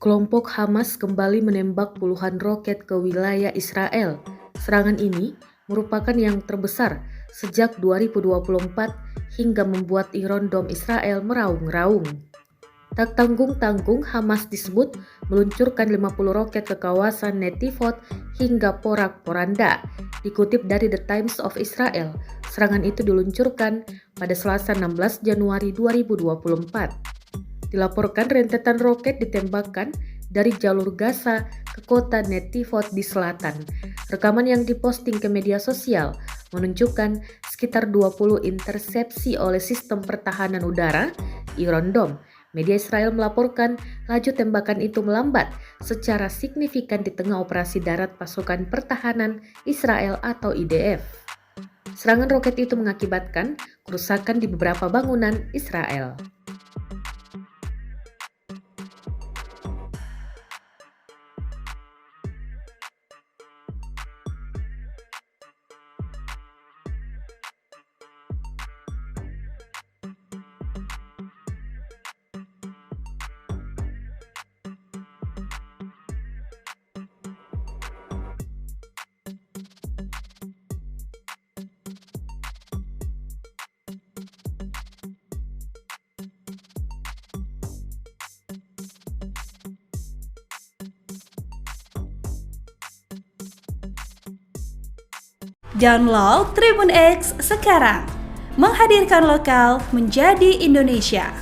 Kelompok Hamas kembali menembak puluhan roket ke wilayah Israel. Serangan ini merupakan yang terbesar sejak 2024 hingga membuat Iron Dome Israel meraung-raung. Tak tanggung-tanggung, Hamas disebut meluncurkan 50 roket ke kawasan Netivot hingga Porak-Poranda. Dikutip dari The Times of Israel, serangan itu diluncurkan pada Selasa 16 Januari 2024. Dilaporkan rentetan roket ditembakkan dari jalur Gaza ke kota Netivot di selatan. Rekaman yang diposting ke media sosial menunjukkan sekitar 20 intersepsi oleh sistem pertahanan udara Iron Dome. Media Israel melaporkan laju tembakan itu melambat secara signifikan di tengah operasi darat pasukan pertahanan Israel atau IDF. Serangan roket itu mengakibatkan kerusakan di beberapa bangunan Israel. Download Tribun X sekarang, menghadirkan lokal menjadi Indonesia.